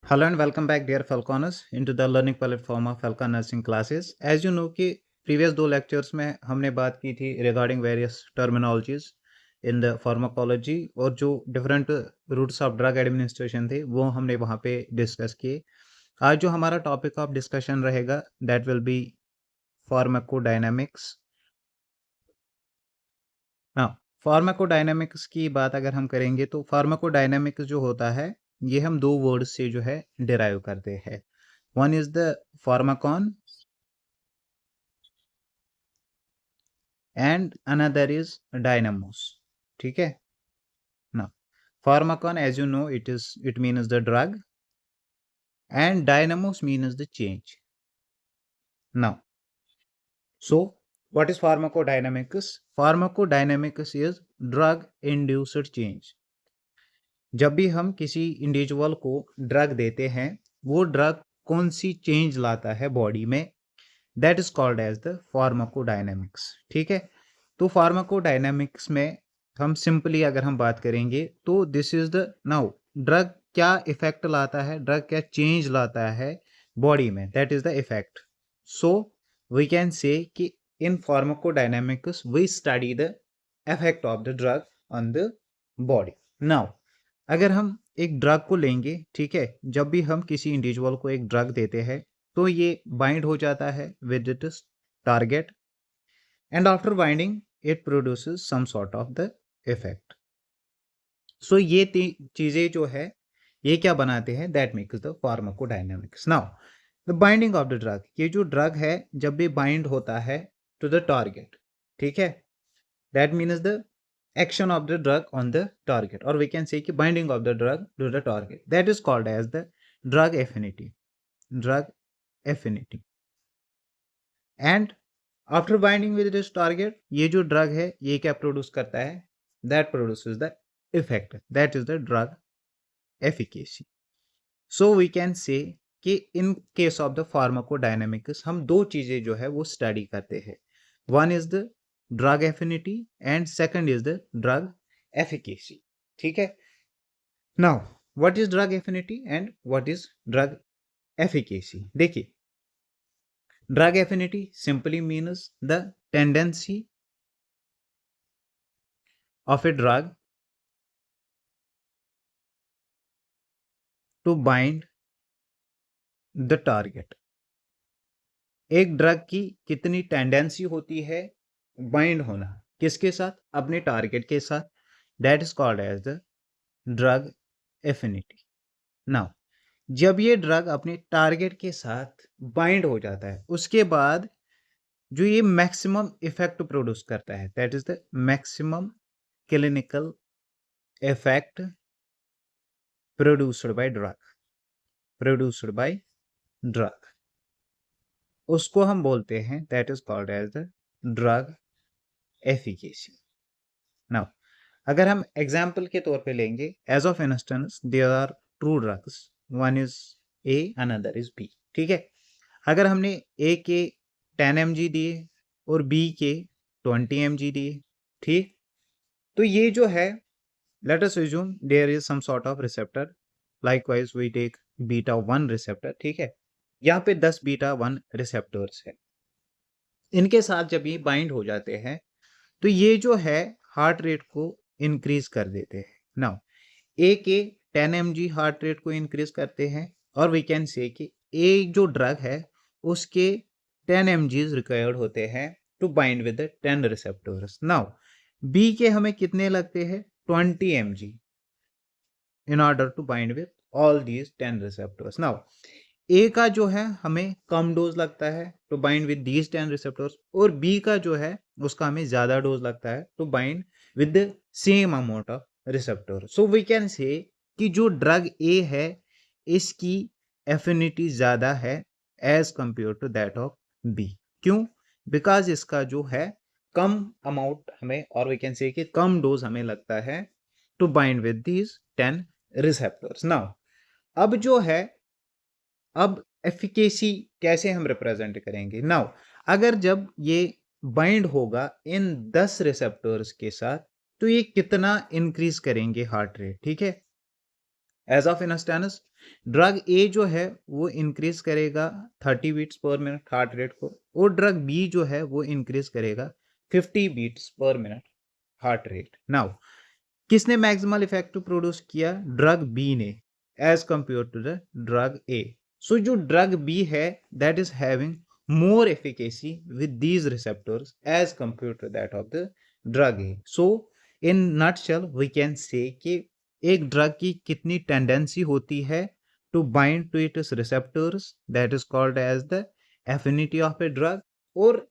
Hello and welcome back dear Falconers into the learning platform of Falcon Nursing Classes. As you know कि previous दो lectures में हमने बात की थी regarding various terminologies in the pharmacology और जो different routes of drug administration थे वो हमने वहाँ पे discuss किए. आज जो हमारा topic of discussion रहेगा that will be pharmacodynamics. Now pharmacodynamics की बात अगर हम करेंगे तो pharmacodynamics जो होता है ये हम दो वर्ड्स से जो है डिराइव करते हैं. One is the pharmacon and another is dynamos. ठीक है. Now pharmacon, as you know, it means the drug, and dynamos means the change. Now, so what is pharmacodynamics? Pharmacodynamics is drug induced change. जब भी हम किसी individual को drug देते हैं वो ड्रग कौन सी चेंज लाता है बॉडी में, that is called as the pharmacodynamics. ठीक है. तो फार्माकोडायनेमिक्स में हम सिंपली अगर हम बात करेंगे तो this is the now drug क्या इफेक्ट लाता है, ड्रग क्या चेंज लाता है बॉडी में, that is the effect. So we can say कि in pharmacodynamics we study the effect of the drug on the body. Now अगर हम एक ड्रग को लेंगे, ठीक है, जब भी हम किसी इंडिविजुअल को एक ड्रग देते हैं तो ये बाइंड हो जाता है with its target and after binding it produces some sort of the effect. So ये चीजें जो है ये क्या बनाते हैं, that makes the pharmacodynamics. Now the binding of the drug, ये जो ड्रग है जब भी बाइंड होता है टू द टारगेट, ठीक है, that means the action of the drug on the target, or we can say ki binding of the drug to the target, that is called as the drug affinity. Drug affinity. And after binding with this target, ये जो drug है ये क्या produce करता है, that produces the effect, that is the drug efficacy. So we can say कि in case of the pharmacodynamics हम दो चीजें जो है वो study करते हैं. One is the drug affinity and second is the drug efficacy. ठीक है. Now what is drug affinity and what is drug efficacy? देखिए, drug affinity simply means the tendency of a drug to bind the target. एक drug की कितनी tendency होती है bind होना, किसके साथ, अपने टारगेट के साथ, that is called as the drug affinity. Now जब ये ड्रग अपने टारगेट के साथ बाइंड हो जाता है उसके बाद जो ये मैक्सिमम इफेक्ट प्रोड्यूस करता है, that is the maximum clinical effect produced by drug, उसको हम बोलते हैं that is called as the drug efficacy. Now अगर हम एग्जाम्पल के तौर पे लेंगे, as of instance there are two drugs, one is A another is B. ठीक है. अगर हमने ए के 10 mg दिए और बी के 20 mg दिए, ठीक, तो ये जो है let us assume there is some sort of receptor, likewise we take beta 1 receptor. ठीक है. यहाँ पे 10 बीटा 1 रिसेप्टर्स है. इनके साथ जब ये बाइंड हो जाते हैं तो ये जो है हार्ट रेट को इंक्रीज कर देते हैं. नाउ ए के 10 mg हार्ट रेट को इंक्रीज करते हैं और वी कैन से कि ए जो ड्रग है उसके 10 mg रिक्वायर्ड होते हैं to bind with the 10 receptors. Now B के हमें कितने लगते हैं, 20 mg in order to bind with all these 10 receptors. Now A का जो है हमें कम डोज लगता है to bind with these 10 receptors और बी का जो है उसका हमें ज्यादा डोज लगता है to bind with the same amount of receptor. So we can say कि जो ड्रग ए है इसकी एफिनिटी ज्यादा है as compare to that of B. क्यों? बिकॉज इसका जो है कम अमाउंट हमें, और वी कैन से कि कम डोज हमें लगता है to bind with these 10 receptors. Now अब जो है, अब एफिकेसी कैसे हम रिप्रेजेंट करेंगे. नाउ अगर जब ये बाइंड होगा इन 10 रिसेप्टर्स के साथ तो ये कितना इंक्रीज करेंगे हार्ट रेट. ठीक है. As of instance drug A जो है वो इंक्रीज करेगा 30 beats per minute heart rate को, और ड्रग बी जो है वो इंक्रीज करेगा 50 beats per minute heart rate. Now किसने मैक्सिमल इफेक्ट प्रोड्यूस किया? ड्रग बी ने, as compare to the drug A. So जो ड्रग बी है that is having more efficacy with these receptors as compare to that of the drug A. So in nutshell we can say कि एक drug की कितनी tendency होती है to bind to its receptors, that is called as the affinity of a drug, और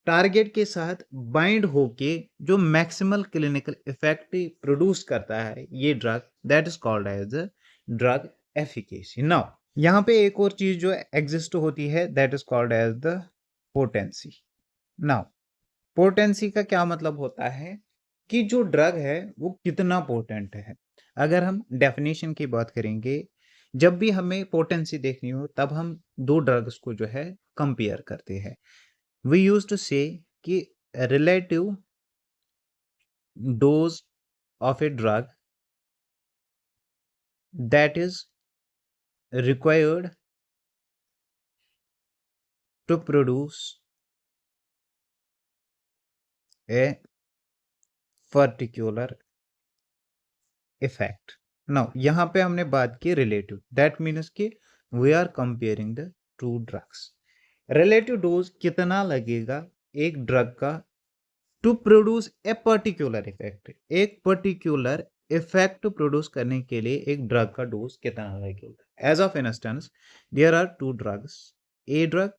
target के साथ bind होके जो मैक्सिमल क्लिनिकल इफेक्ट प्रोड्यूस करता है ये drug, that is called as drug efficacy. Now यहाँ पे एक और चीज जो एग्जिस्ट होती है that is called as the potency. Now potency का क्या मतलब होता है कि जो ड्रग है वो कितना पोटेंट है। अगर हम डेफिनेशन की बात करेंगे, जब भी हमें पोटेंसी देखनी हो तब हम दो ड्रग्स को जो है कंपेयर करते हैं। We used to say कि relative dose of a drug that is required to produce a particular effect. Now यहाँ पे हमने बात की relative, that means कि we are comparing the two drugs. Relative dose कितना लगेगा एक ड्रग का to produce a particular effect, एक पर्टिकुलर इफेक्ट प्रोड्यूस करने के लिए एक ड्रग का डोज कितना लगेगा। As of instance there are two drugs, A drug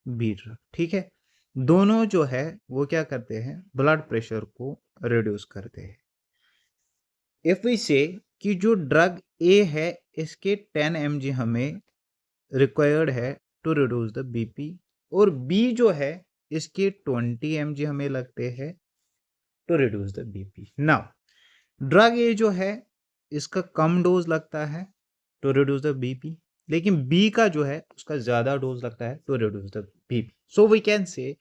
B drug, ठीक है। दोनों जो है वो क्या करते हैं, ब्लड प्रेशर को रिड्यूस करते हैं। इफ वी से कि जो ड्रग ए है इसके 10 mg हमें रिक्वायर्ड है टू रिड्यूस द बीपी, और बी जो है इसके 20 mg हमें लगते हैं to reduce the BP. Now drug A जो है इसका कम डोज लगता है टू रिड्यूस द बीपी, लेकिन बी का जो है उसका ज्यादा डोज लगता है to reduce the BP. So we can say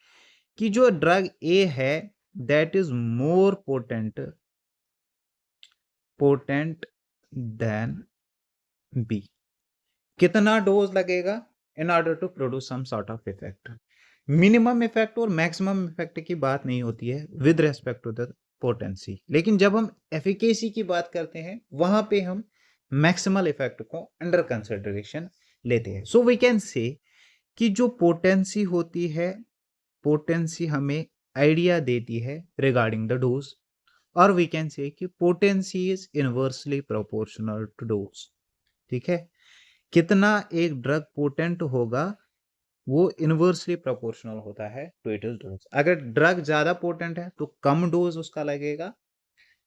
कि जो ड्रग ए है that is more potent than B. कितना डोज लगेगा in order to produce some sort of effect. Minimum effect और मैक्सिमम इफेक्ट की बात नहीं होती है with respect to the potency, लेकिन जब हम एफिकेसी की बात करते हैं वहां पे हम मैक्सिमल इफेक्ट को अंडर कंसिडरेशन लेते हैं। सो वी कैन से कि जो पोटेंसी होती है, पोटेंसी हमें आइडिया देती है रिगार्डिंग द डोज, और वी कैन से कि potency is inversely proportional to dose. ठीक है, कितना एक ड्रग पोटेंट होगा वो इनवर्सली प्रोपोर्शनल होता है टू इट्स डोज। अगर ड्रग ज्यादा पोटेंट है तो कम डोज उसका लगेगा,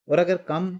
और अगर कम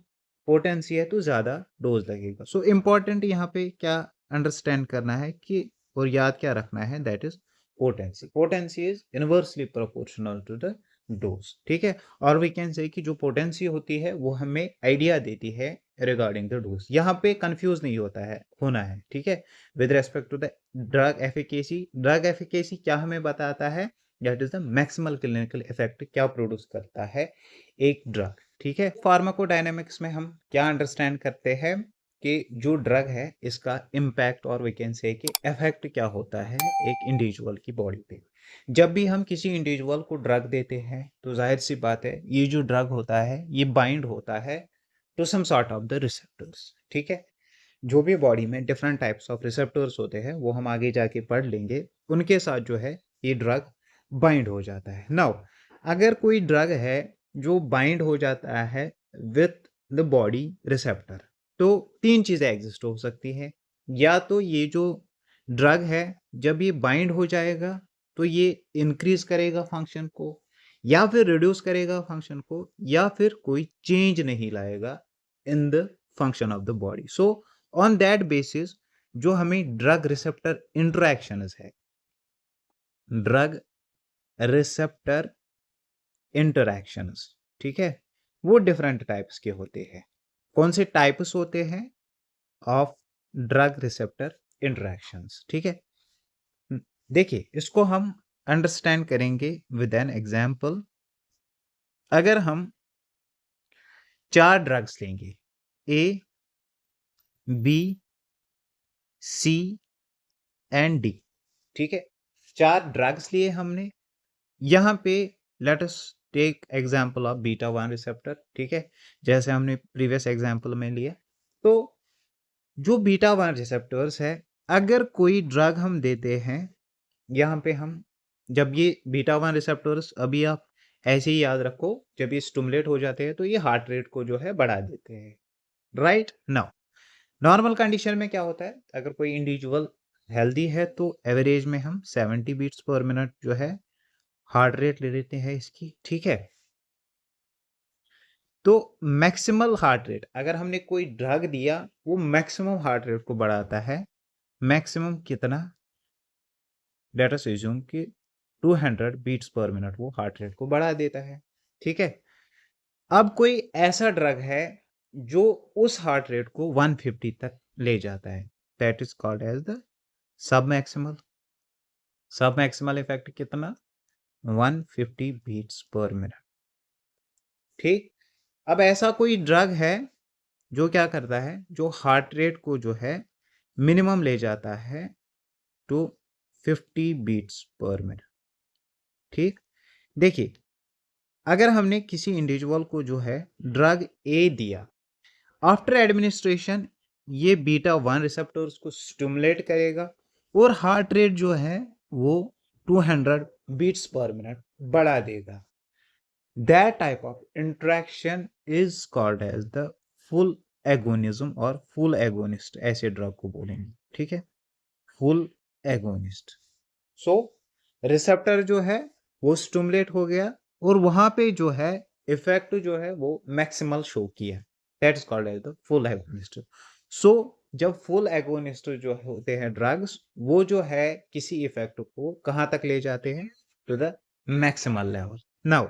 पोटेंसी है तो ज्यादा डोज लगेगा। सो इंपॉर्टेंट यहाँ पे क्या अंडरस्टैंड करना है कि और याद क्या रखना है, that is potency. Potency is inversely proportional to the dose, ठीक है। और वी कैन से कि जो पोटेंसी होती है वो हमें आइडिया देती है रिगार्डिंग द डोज। यहाँ पे कंफ्यूज नहीं होना है, ठीक है। With respect to the drug efficacy, drug efficacy क्या हमें बताता है, that is the maximal clinical effect क्या प्रोड्यूस करता है एक ड्रग, ठीक है। फार्माकोडायनेमिक्स में हम क्या अंडरस्टैंड करते हैं कि जो ड्रग है इसका इम्पैक्ट और वी कैन से कि इफेक्ट क्या होता है एक इंडिविजुअल की बॉडी पे। जब भी हम किसी इंडिविजुअल को ड्रग देते हैं तो जाहिर सी बात है ये जो ड्रग होता है ये बाइंड होता है to some sort of the receptors, ठीक है। जो भी बॉडी में डिफरेंट टाइप्स ऑफ रिसेप्टर्स होते हैं वो हम आगे जाके पढ़ लेंगे, उनके साथ जो है ये ड्रग बाइंड हो जाता है। नाउ अगर कोई ड्रग है जो बाइंड हो जाता है विथ द बॉडी रिसेप्टर, तो तीन चीजें एग्जिस्ट हो सकती हैं। या तो ये जो ड्रग है जब ये बाइंड हो जाएगा तो ये इंक्रीज करेगा फंक्शन को, या फिर रिड्यूस करेगा फंक्शन को, या फिर कोई चेंज नहीं लाएगा in the function of the body. So on that basis जो हमें ड्रग रिसेप्टर इंटरैक्शंस है, ड्रग रिसेप्टर इंटरैक्शंस, ठीक है, वो डिफरेंट टाइप्स के होते हैं। कौन से टाइप्स होते हैं ऑफ ड्रग रिसेप्टर इंटरैक्शंस, ठीक है। देखिए इसको हम अंडरस्टैंड करेंगे विद एन एग्जांपल। अगर हम चार ड्रग्स लेंगे, A B, C and D. ठीक है, 4 ड्रग्स लिए हमने। यहाँ पे let us take example of beta 1 receptor. ठीक है, जैसे हमने प्रीवियस एग्जांपल में लिया। तो जो बीटा 1 रिसेप्टर्स है, अगर कोई ड्रग हम देते हैं, यहाँ पे हम जब ये बीटा 1 रिसेप्टर्स, अभी आप ऐसे ही याद रखो, जब ये स्टिमुलेट हो जाते हैं तो ये हार्ट रेट को जो है बढ़ा देते हैं, राइट। नाउ नॉर्मल कंडीशन में क्या होता है, अगर कोई इंडिविजुअल हेल्दी है तो एवरेज में हम 70 बीट्स पर मिनट जो है हार्ट रेट ले लेते हैं इसकी। ठीक है, तो मैक्सिमल हार्ट रेट, अगर हमने कोई ड्रग दिया, वो मैक्सिमम हार्ट रेट को बढ़ाता है। मैक्सिमम कितना, लेट अस अज्यूम कि 200 बीट्स पर मिनट वो हार्ट रेट को बढ़ा देता है। ठीक है, अब कोई ऐसा ड्रग है जो उस हार्ट रेट को 150 तक ले जाता है, that is called as the sub maximal. Sub maximal effect कितना, 150 बीट्स पर मिनट। ठीक, अब ऐसा कोई ड्रग है जो क्या करता है, जो हार्ट रेट को जो है मिनिमम ले जाता है टू 50 बीट्स पर मिनट। ठीक, देखिए, अगर हमने किसी इंडिविजुअल को जो है ड्रग ए दिया, आफ्टर एडमिनिस्ट्रेशन ये बीटा 1 रिसेप्टर्स को स्टिमुलेट करेगा और हार्ट रेट जो है वो 200 बीट्स पर मिनट बढ़ा देगा। That type of interaction is called as the full agonism और फुल एगोनिस्ट, ऐसे ड्रग को बोलेंगे। ठीक है, फुल एगोनिस्ट। सो रिसेप्टर जो है वो स्टिमुलेट हो गया और वहां पे जो है इफेक्ट जो है वो मैक्सिमल शो किया, that is called as the full agonist. So जब फुल एगोनिस्ट जो होते हैं ड्रग्स, वो जो है किसी इफेक्ट को कहां तक ले जाते हैं, to the maximal level. Now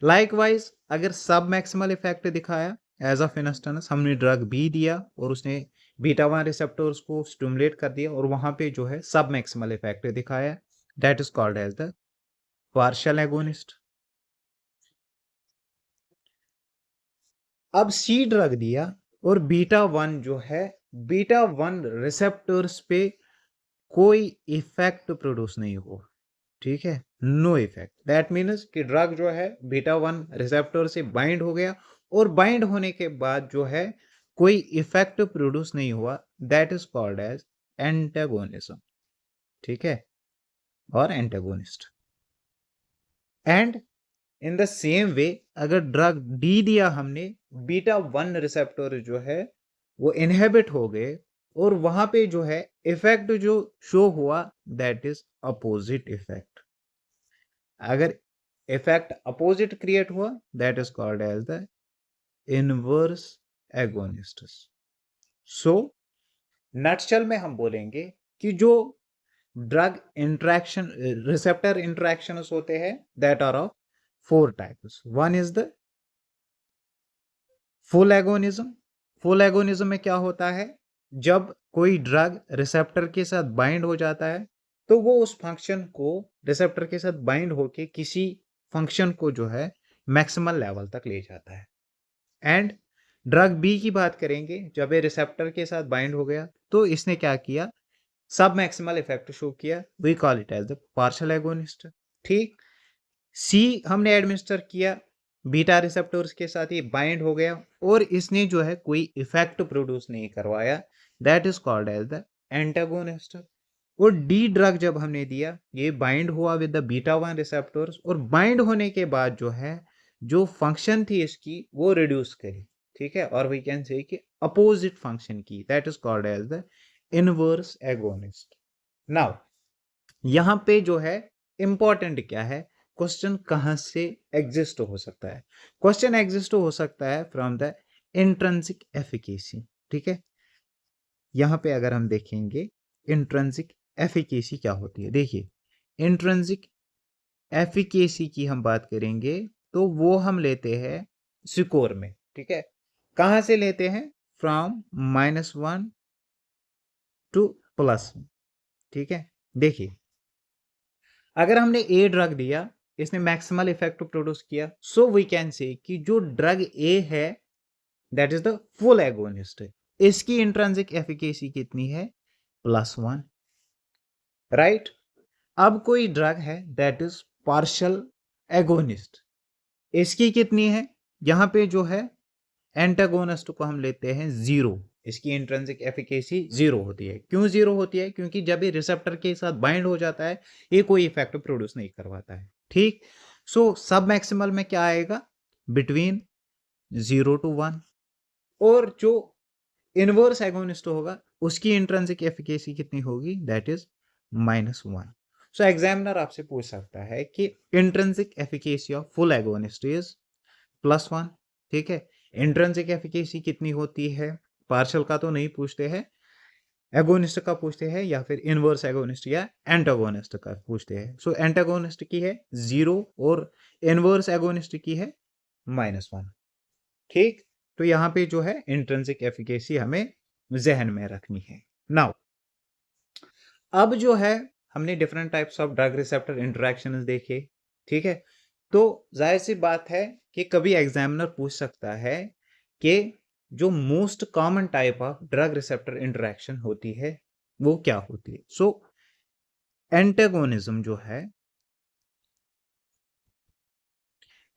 likewise अगर सब मैक्सिमल इफेक्ट दिखाया, एज ऑफ इंस्टेंस हमने ड्रग बी दिया और उसने बीटा 1 रिसेप्टर्स को स्टिमुलेट कर दिया और वहां पे जो है सब मैक्सिमल इफेक्ट दिखाया, that is called as the partial agonist. अब सी ड्रग दिया और बीटा 1 जो है, बीटा 1 रिसेप्टर्स पे कोई इफेक्ट प्रोड्यूस नहीं हुआ। ठीक है, नो इफेक्ट, दैट मीन्स कि ड्रग जो है बीटा 1 रिसेप्टर से बाइंड हो गया और बाइंड होने के बाद जो है कोई इफेक्ट प्रोड्यूस नहीं हुआ, that is called as antagonism. ठीक है, और antagonist. And in the same way अगर ड्रग डी दिया हमने, बीटा 1 रिसेप्टर जो है वो इनहेबिट हो गए और वहां पे जो है इफेक्ट जो शो हुआ, दैट इज अपोजिट इफेक्ट। अगर इफेक्ट अपोजिट क्रिएट हुआ, that is called as the inverse agonist. So nutshell में हम बोलेंगे कि जो ड्रग इंट्रैक्शन, रिसेप्टर इंट्रैक्शंस होते हैं, that are of 4 types. One is the full agonism. Full agonism में क्या होता है, जब कोई ड्रग रिसेप्टर के साथ बाइंड हो जाता है तो वो उस फंक्शन को, रिसेप्टर के साथ बाइंड होके किसी फंक्शन को जो है मैक्सिमल लेवल तक ले जाता है। एंड ड्रग बी की बात करेंगे, जब ये रिसेप्टर के साथ बाइंड हो गया तो इसने क्या किया, सब मैक्सिमल इफेक्ट शो किया, we call it as the partial agonist. ठीक, सी हमने एडमिनिस्टर किया, बीटा रिसेप्टर्स के साथ ये बाइंड हो गया और इसने जो है कोई इफेक्ट प्रोड्यूस नहीं करवाया, that is called as the antagonist. और डी ड्रग जब हमने दिया, ये बाइंड हुआ विद द बीटा 1 रिसेप्टर्स और बाइंड होने के बाद जो है जो फंक्शन थी इसकी वो रिड्यूस करी। ठीक है, और वी कैन से कि अपोजिट फंक्शन की, that is called as the inverse agonist. Now यहां पे जो है इंपॉर्टेंट क्या है, क्वेश्चन कहां से एग्जिस्ट हो सकता है, क्वेश्चन एग्जिस्ट हो सकता है फ्रॉम द इंट्रिंसिक एफिकेसी। ठीक है, यहां पे अगर हम देखेंगे इंट्रिंसिक एफिकेसी क्या होती है, देखिए इंट्रिंसिक एफिकेसी की हम बात करेंगे तो वो हम लेते हैं स्कोर में। ठीक है, कहां से लेते हैं, फ्रॉम -1 टू +1। ठीक है, देखिए अगर हमने ए ड्रग दिया, इसने मैक्सिमल इफेक्ट प्रोड्यूस किया, सो वी कैन से कि जो ड्रग ए है that is the full agonist. इसकी इंट्रिंसिक एफिकेसी कितनी है? +1, राइट। अब कोई ड्रग है दैट इज पार्शियल एगोनिस्ट, इसकी कितनी है? यहां पे जो है एंटागोनिस्ट को हम लेते हैं 0, इसकी इंट्रिंसिक एफिकेसी 0 होती है। क्यों 0 होती है? क्योंकि जब ये रिसेप्टर के साथ बाइंड हो जाता है ये कोई इफेक्ट प्रोड्यूस नहीं करवाता है, ठीक। सो सब मैक्सिमल में क्या आएगा? Between 0 to 1। और जो इनवर्स एगोनिस्ट होगा उसकी इंट्रिंसिक एफिकेसी कितनी होगी? That is -1। सो एग्जामिनर आपसे पूछ सकता है कि intrinsic efficacy of full agonist is +1, ठीक है। इंट्रिंसिक एफिकेसी कितनी होती है? पार्शियल का तो नहीं पूछते हैं, एगोनिस्ट का पूछते हैं या फिर इनवर्स एगोनिस्ट या एंटागोनिस्ट का पूछते हैं। सो एंटागोनिस्ट की है 0 और इनवर्स एगोनिस्ट की है -1, ठीक। तो यहां पे जो है इंट्रिंसिक एफिकेसी हमें जहन में रखनी है। नाउ अब जो है हमने different types of drug receptor interactions देखे, ठीक है। तो जाहिर सी बात है कि कभी एग्जामिनर पूछ सकता है कि जो most common type of drug receptor interaction होती है वो क्या होती है। सो एंटागोनिज्म जो है,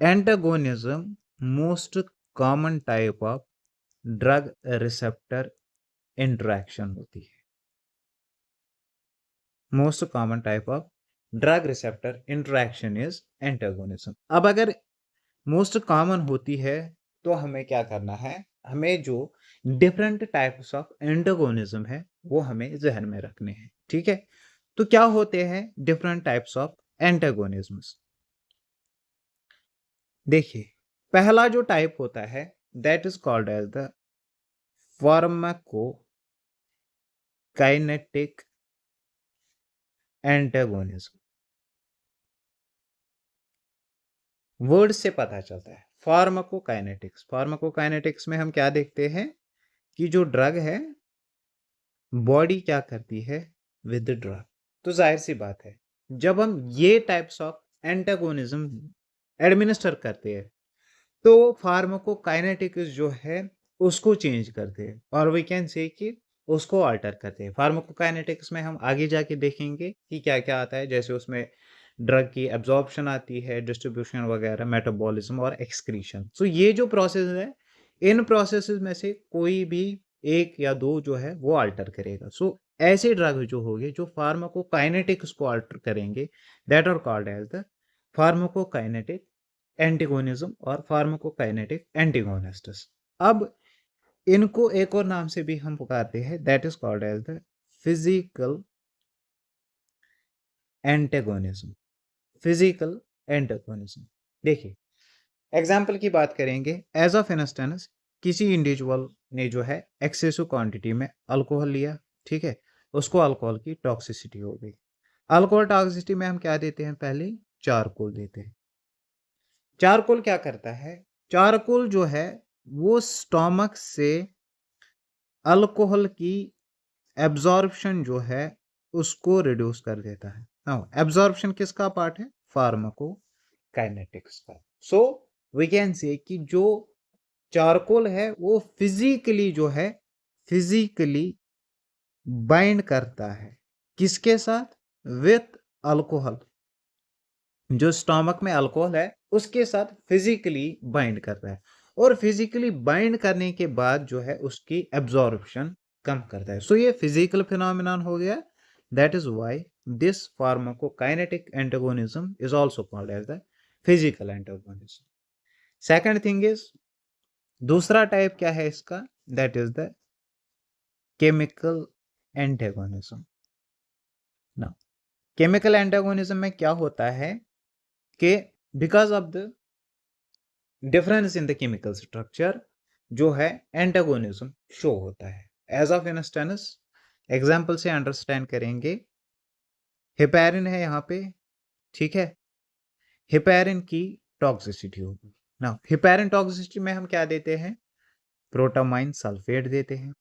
antagonism most common type of drug receptor interaction होती है। Most common type of drug receptor interaction is antagonism. अब अगर मोस्ट कॉमन होती है तो हमें क्या करना है? हमें जो डिफरेंट टाइप्स ऑफ एंटागोनिज्म है वो हमें जहन में रखने हैं, ठीक है। तो क्या होते हैं डिफरेंट टाइप्स ऑफ एंटागोनिज्म्स? देखिए, पहला जो टाइप होता है that is called as the pharmacokinetic antagonism. Word से पता चलता है फार्माकोकाइनेटिक्स। फार्माकोकाइनेटिक्स में हम क्या देखते हैं कि जो ड्रग है बॉडी क्या करती है विद द ड्रग। तो जाहिर सी बात है जब हम ये टाइप्स ऑफ एंटागोनिज्म एडमिनिस्टर करते हैं तो फार्माकोकाइनेटिक्स जो है उसको चेंज करते हैं और वी कैन से कि उसको अल्टर करते हैं। फार्माकोकाइनेटिक्स में हम आगे जाके देखेंगे कि क्या क्या आता है, जैसे उसमें ड्रग की एब्जॉर्प्शन आती है, डिस्ट्रीब्यूशन वगैरह, मेटाबॉलिज्म और एक्सक्रीशन। सो ये जो प्रोसेस है इन प्रोसेसेस में से कोई भी एक या दो जो है वो अल्टर करेगा। सो ऐसे ड्रग जो होंगे जो फार्माकोकाइनेटिक्स को अल्टर करेंगे that are called as the pharmacokinetic antagonism और फार्माकोकाइनेटिक एंटीगोनिस्ट्स। अब इनको एक और नाम से भी हम पुकारते हैं that is called as the physical antagonism. Physical antagonism. देखिए एग्जाम्पल की बात करेंगे, एज ऑफ इंस्टेंस किसी इंडिविजुअल ने जो है एक्सेसिव क्वांटिटी में अल्कोहल लिया, ठीक है, उसको अल्कोहल की टॉक्सिसिटी हो गई। अल्कोहल टॉक्सिसिटी में हम क्या देते हैं? पहले चारकोल देते हैं। चारकोल क्या करता है? चारकोल जो है वो स्टोमक से अल्कोहल की एब्जॉर्प्शन जो है उसको रिड्यूस कर देता है। नाउ एब्जॉर्प्शन किसका पार्ट है? फार्माकोकाइनेटिक्स का। सो वी कैन से कि जो चारकोल है वो फिजिकली जो है फिजिकली बाइंड करता है किसके साथ? With alcohol. जो स्टोमक में अल्कोहल है उसके साथ फिजिकली बाइंड कर रहा है और फिजिकली बाइंड करने के बाद जो है उसकी एब्जॉर्प्शन कम करता है। सो ये फिजिकल फिनोमिनन हो गया। That is why this pharmacokinetic antagonism is also called as the physical antagonism. Second thing is, दूसरा टाइप क्या है इसका? That is the chemical antagonism. Now chemical antagonism में क्या होता है कि because of the difference in the chemical structure जो है एंटागोनिज्म शो होता है। एज ऑफ इंस्टेंस एग्जांपल से अंडरस्टैंड करेंगे, हेपेरिन है यहाँ पे, ठीक है, हेपेरिन की टॉक्सिसिटी होगी। ना हेपेरिन टॉक्सिसिटी में हम क्या देते हैं? प्रोटामाइन सल्फेट देते हैं।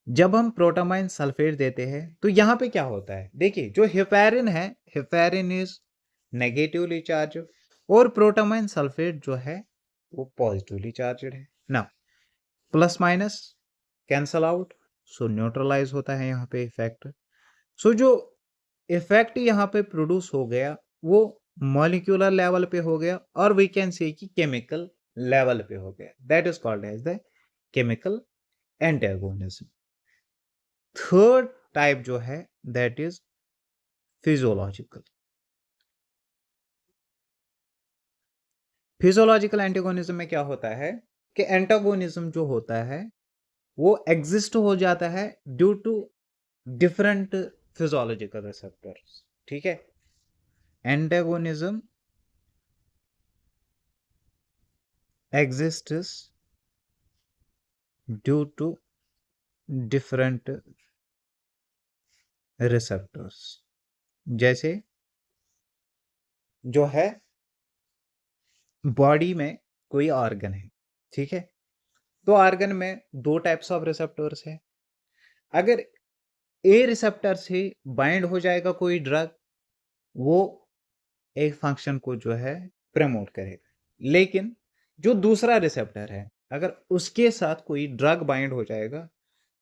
जब हम प्रोटामाइन सल्फेट देते हैं तो यहाँ पे क्या होता है? देखिए जो हेपेरिन है, हेपेरिन इज नेगेटिवली चार्ज और प्रोटामाइन सल्फेट जो है वो पॉजिटिवली चार्ज है। ना प्लस माइनस कैंसल आउट, सो न्यूट्रलाइज होता है यहाँ पे इफेक्ट। सो जो इफेक्ट यहाँ पे प्रोड्यूस हो गया वो मॉलिक्यूलर लेवल पे हो गया, और वी कैन से कि केमिकल लेवल पे हो गया, that is called as the chemical antagonism. Third type जो है that is physiological. Physiological antagonism में क्या होता है कि एंटागोनिज्म जो होता है वो एग्जिस्ट हो जाता है due to different physiological receptors, ठीक है। Antagonism exists due to different receptors। जैसे जो है बॉडी में कोई ऑर्गन है, ठीक है, तो ऑर्गन में दो टाइप्स ऑफ रिसेप्टर्स है। अगर ए रिसेप्टर से बाइंड हो जाएगा कोई ड्रग, वो एक फंक्शन को जो है प्रमोट करेगा, लेकिन जो दूसरा रिसेप्टर है अगर उसके साथ कोई ड्रग बाइंड हो जाएगा,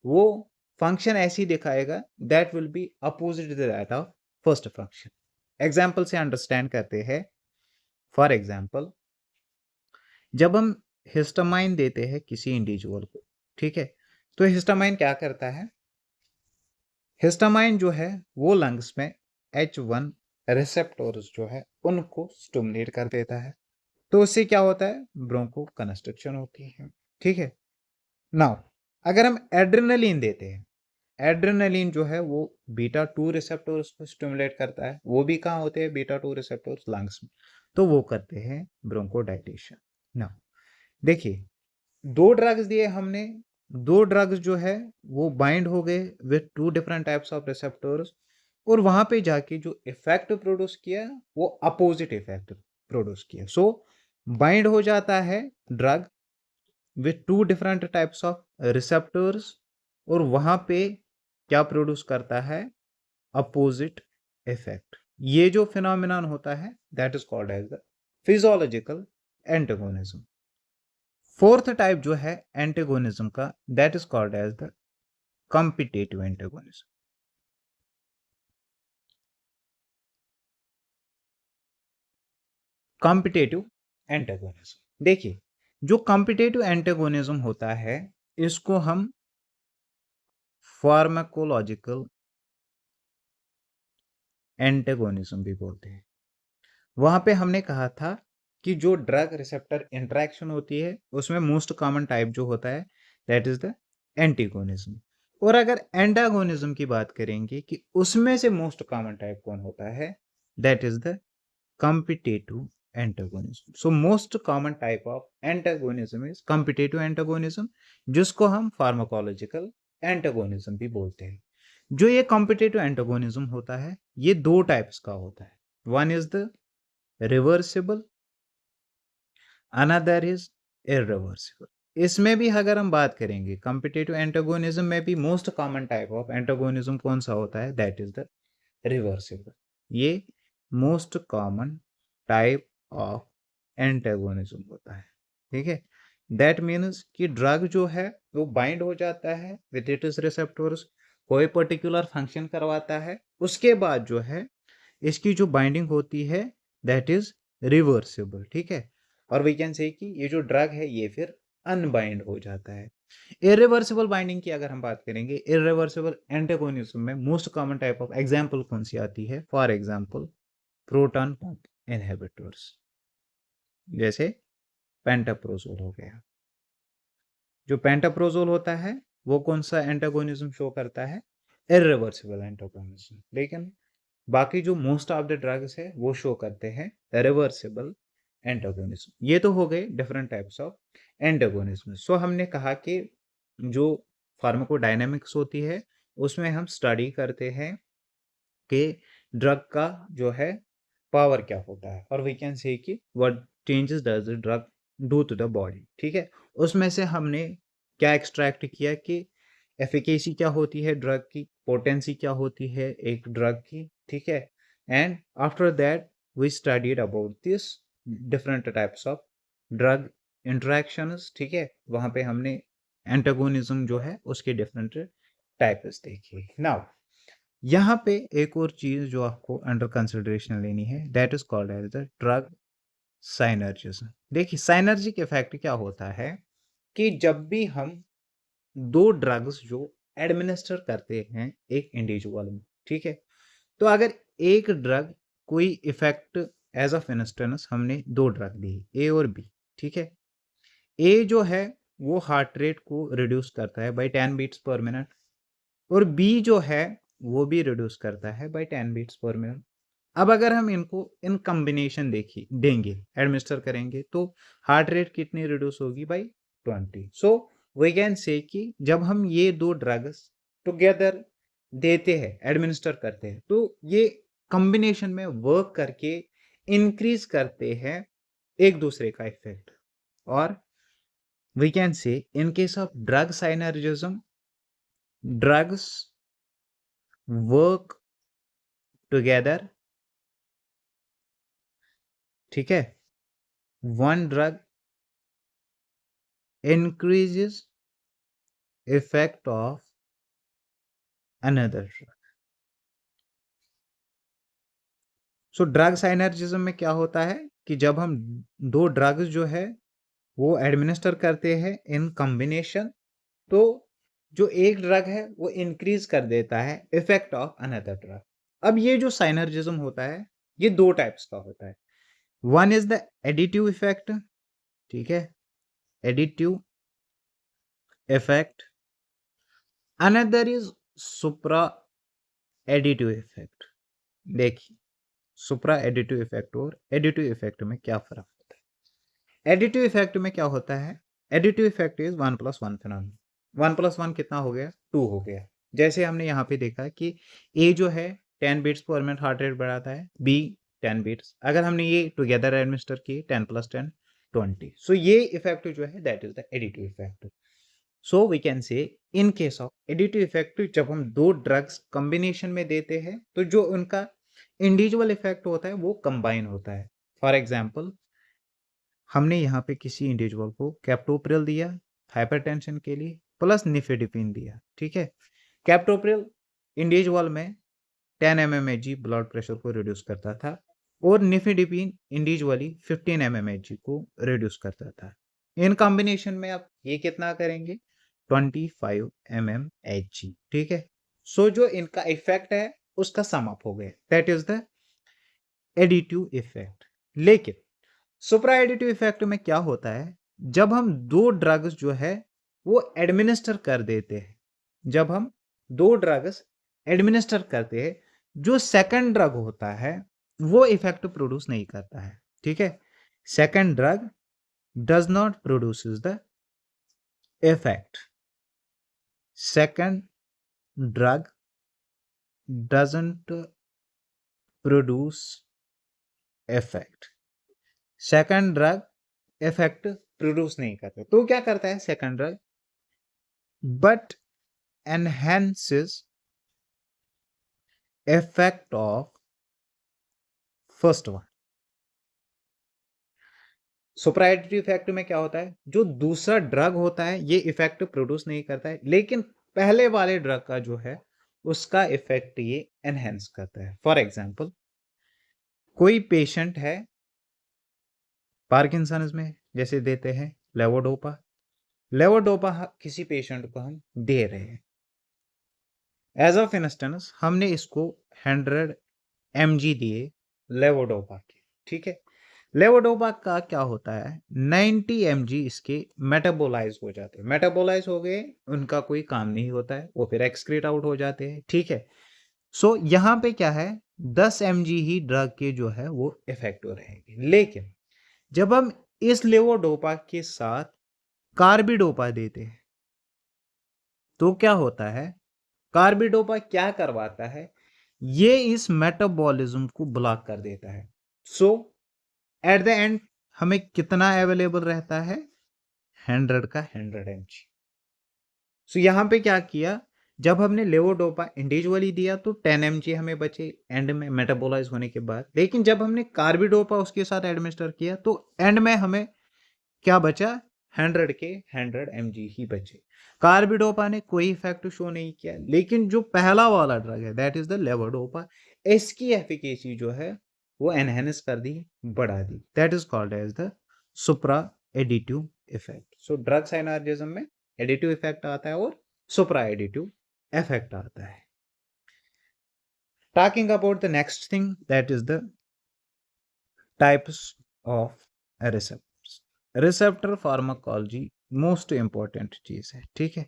वो फंक्शन ऐसी दिखाएगा that will be opposite to that of first function. Example से अंडरस्टैंड करते हैं। फॉर एग्जाम्पल, जब हम हिस्टामाइन देते हैं किसी इंडिविजुअल को, ठीक है, तो हिस्टामाइन क्या करता है, हिस्टामाइन जो है वो लंग्स में H1 रिसेप्टर्स जो है उनको स्टिमुलेट कर देता है, तो उससे क्या होता है, ब्रोंको कंस्ट्रक्शन होती है, ठीक है। नाउ अगर हम एड्रेनलिन देते हैं, एड्रेनलिन जो है वो बीटा 2 रिसेप्टर्स को स्टिमुलेट करता है, वो भी कहाँ होते हैं, बीटा 2 रिसेप्टर्स लंग्स में, तो वो करते हैं ब्रोंकोडाइलेशन। नाउ देखिए, दो ड्रग्स दिए हमने, दो ड्रग्स जो है वो बाइंड हो गए with to different types of receptors, और वहां पे जाके जो इफेक्ट प्रोड्यूस किया वो अपोजिट इफेक्ट प्रोड्यूस किया। सो बाइंड हो जाता है drug with to different types of receptors, और वहां पे क्या प्रोड्यूस करता है, अपोजिट इफेक्ट। ये जो फिनोमिनन होता है that is called as the physiological antagonism. Fourth type जो है एंटागोनिज्म का that is called as the competitive antagonism. Competitive antagonism, देखिए जो कॉम्पिटिटिव एंटागोनिज्म होता है इसको हम फार्माकोलॉजिकल एंटागोनिज्म भी बोलते हैं। वहां पे हमने कहा था कि जो ड्रग रिसेप्टर इंटरेक्शन होती है उसमें मोस्ट कॉमन टाइप जो होता है दैट इज द एंटीगोनिज्म। और अगर एंटागोनिज्म की बात करेंगे कि उसमें से मोस्ट कॉमन टाइप कौन होता है, that is the competitive antagonism। So most common type of antagonism is competitive antagonism, जिसको हम pharmacological antagonism भी बोलते हैं। जो ये competitive antagonism होता है ये दो टाइप्स का होता है, one is the reversible, another is irreversible. इसमें भी अगर हम बात करेंगे competitive antagonism में भी most common type of antagonism कौन सा होता है, दैट इज द रिवर्सिबल। ये most common type of antagonism होता है, ठीक है। दैट मीन्स कि ड्रग जो है वो बाइंड हो जाता है विद इट्स रिसेप्टर्स, कोई पर्टिकुलर फंक्शन करवाता है, उसके बाद जो है इसकी जो बाइंडिंग होती है दैट इज रिवर्सिबल, ठीक है। और वी कैन से कि ये जो ड्रग है ये फिर अनबाइंड हो जाता है। इरिवर्सिबल बाइंडिंग की अगर हम बात करेंगे, इरिवर्सिबल एंटागोनिज्म में most common type of example कौन सी आती है, for example proton pump inhibitors, जैसे पेंटाप्रोजोल हो गया। जो पेंटाप्रोजोल होता है वो कौन सा एंटागोनिज्म शो करता है, इरिवर्सिबल एंटागोनिज्म, लेकिन बाकी जो मोस्ट ऑफ द ड्रग्स है वो शो करते हैं रिवर्सिबल एंटागोनिज्म। ये तो हो गए डिफरेंट टाइप्स ऑफ एंटागोनिज्म। सो हमने कहा कि जो फार्माकोडायनामिक्स होती है उसमें हम स्टडी करते हैं कि ड्रग का जो है पावर क्या होता है, और वी कैन से कि what changes does the drug do to the body, ठीक है। उसमें से हमने क्या एक्सट्रैक्ट किया कि एफिकेसी क्या होती है ड्रग की, पोटेंसी क्या होती है एक ड्रग की, ठीक है। And after that we studied about this different types of drug interactions, ठीक है। वहां पे हमने एंटागोनिज्म जो है उसके डिफरेंट टाइप्स देखिए। नाउ यहाँ पे एक और चीज जो आपको अंडर कंसिडरेशन लेनी है, that is called as the drug synergism. देखिए साइनर्जिक इफेक्ट क्या होता है कि जब भी हम दो ड्रग्स जो एडमिनिस्टर करते हैं एक इंडिविजुअल में, ठीक है, तो अगर एक ड्रग कोई इफेक्ट, एज ऑफ इंस्टेंस हमने दो ड्रग दी ए और बी, ठीक है, ए जो है वो हार्ट रेट को रिड्यूस करता है बाई 10 बीट्स पर मिनट और बी जो है वो भी रिड्यूस करता है बाई 10 बीट्स पर मिनट। अब अगर हम इनको इन कॉम्बिनेशन देखिए देंगे, एडमिनिस्टर करेंगे, तो हार्ट रेट कितनी रिड्यूस होगी by 20। So we can say कि जब हम ये दो ड्रग्स टुगेदर देते हैं, एडमिनिस्टर करते हैं, तो ये कॉम्बिनेशन में वर्क करके इंक्रीज करते हैं एक दूसरे का इफेक्ट। और we can say in case of drug synergism, drugs work together, ठीक है, one drug increases effect of another drug। सो ड्रग साइनर्जिज्म में क्या होता है कि जब हम दो ड्रग्स जो है वो एडमिनिस्टर करते हैं इन कॉम्बिनेशन, तो जो एक ड्रग है वो इंक्रीज कर देता है इफेक्ट ऑफ अनदर ड्रग। अब ये जो साइनर्जिज्म होता है ये दो टाइप्स का होता है। One is the additive effect, ठीक है, additive effect, another is supra additive effect. देखिए सुप्रा एडिटिव इफेक्ट और एडिटिव इफेक्ट में क्या फर्क होता है। एडिटिव इफेक्ट में क्या होता है, एडिटिव इफेक्ट इज 1+1 फिनोमेनन। 1+1 कितना हो गया, 2 हो गया। जैसे हमने यहाँ पे देखा कि ए जो है 10 beats per minute heart rate बढ़ाता है, बी 10 बीट्स, अगर हमने ये टुगेदर एडमिनिस्टर किए 10+10 20। सो ये इफेक्ट जो है that is the additive effect. So we can say in case of additive effect, जब हम दो ड्रग्स कॉम्बिनेशन में देते हैं तो जो उनका इंडिविजुअल इफेक्ट होता है वो कंबाइन होता है। फॉर एग्जाम्पल हमने यहाँ पे किसी इंडिविजुअल को कैप्टोप्रिल दिया हाइपरटेंशन के लिए प्लस निफेडिपिन दिया, ठीक है। कैप्टोप्रिल इंडिविजुअल में 10 mmHg ब्लड प्रेशर को रिड्यूस करता था और निफेडिपिन इंडिविजुअली 15 mmHg को रिड्यूस करता था। इन कॉम्बिनेशन में आप ये कितना करेंगे, 25 mmHg, ठीक है। सो जो इनका इफेक्ट है उसका सम अप हो गया, that is the additive effect. लेकिन सुप्रा एडिटिव इफेक्ट में क्या होता है, जब हम दो ड्रग्स जो है वो एडमिनिस्टर कर देते हैं, जब हम दो ड्रग्स एडमिनिस्टर करते हैं, जो सेकंड ड्रग होता है वो इफेक्ट प्रोड्यूस नहीं करता है, ठीक है। Second drug does not produces the effect, second drug doesn't produce effect, second drug effect produce नहीं करता। तो क्या करता है second drug, but enhances effect of first one. Supra additive effect में क्या होता है, जो दूसरा ड्रग होता है ये इफेक्ट प्रोड्यूस नहीं करता है, लेकिन पहले वाले ड्रग का जो है उसका इफेक्ट ये एनहेंस करता है। फॉर एग्जाम्पल कोई पेशेंट है पार्किंसंस में, जैसे देते हैं लेवोडोपा, लेवोडोपा किसी पेशेंट को हम दे रहे हैं, एज ऑफ इंस्टेंस हमने इसको 100 mg दिए लेवोडोपा के, ठीक है। लेवोडोपा का क्या होता है, 90 mg इसके मेटाबोलाइज हो जाते हैं, मेटाबोलाइज हो गए उनका कोई काम नहीं होता है, वो फिर एक्सक्रीट आउट हो जाते हैं, ठीक है। सो यहाँ पे क्या है 10 mg ही ड्रग के जो है वो इफेक्टिव रहेंगे। लेकिन जब हम इस लेवोडोपा के साथ कार्बिडोपा देते हैं तो क्या होता है, कार्बिडोपा क्या करवाता है, ये इस मेटाबॉलिज्म को ब्लॉक कर देता है। सो एट द एंड हमें कितना अवेलेबल रहता है, 100 का 100 mg। सो यहां पे क्या किया, जब हमने लेवोडोपा इंडिविजुअली दिया तो 10 mg हमें बचे एंड में मेटाबोलाइज होने के बाद, लेकिन जब हमने कार्बिडोपा उसके साथ एडमिनिस्टर किया तो एंड में हमें क्या बचा, 100 के 100 mg ही बचे। कार्बिडोपा ने कोई इफेक्ट शो नहीं किया, लेकिन जो पहला वाला ड्रग है दैट इज द लेवोडोपा, इसकी एफिकेसी जो है वो एनहेंस कर दी, बढ़ा दी। That is called as the supra additive effect. So drug synergism में एडिटिव इफेक्ट आता है और सुप्रा एडिटिव इफेक्ट आता है। Talking about the next thing, that is the types of receptors. Receptor pharmacology most important चीज है, ठीक है।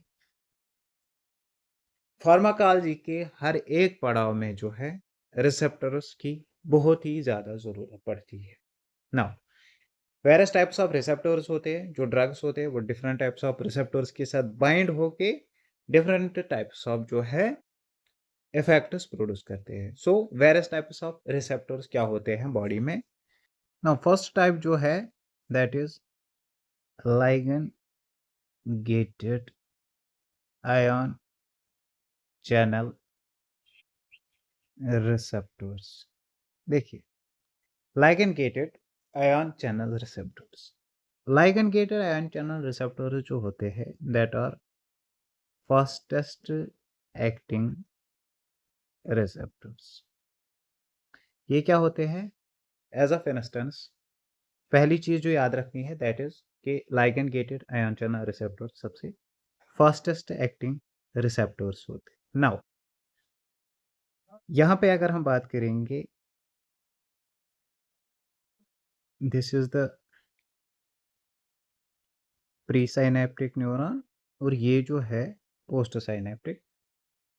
फार्माकोलॉजी के हर एक पड़ाव में जो है रिसेप्टर्स की बहुत ही ज्यादा जरूरत पड़ती है। Now various types of receptors होते हैं, जो ड्रग्स होते हैं वो डिफरेंट टाइप्स ऑफ रिसेप्टर्स के साथ बाइंड होके डिफरेंट टाइप्स ऑफ जो है इफेक्ट्स प्रोड्यूस करते हैं। So various types of receptors क्या होते हैं बॉडी में। नाउ फर्स्ट टाइप जो है that is ligand gated ion channel receptors। देखिए ligand gated ion channel receptors, ligand gated ion channel receptors जो होते हैं that are fastest acting receptors। ये क्या होते हैं? एज ऑफ इंस्टेंस पहली चीज जो याद रखनी है दैट इज कि ligand gated ion channel receptors सबसे फास्टेस्ट एक्टिंग रिसेप्टर्स होते हैं। नाउ यहां पे अगर हम बात करेंगे, this is the pre synaptic neuron और ये जो है पोस्ट साइनेप्टिक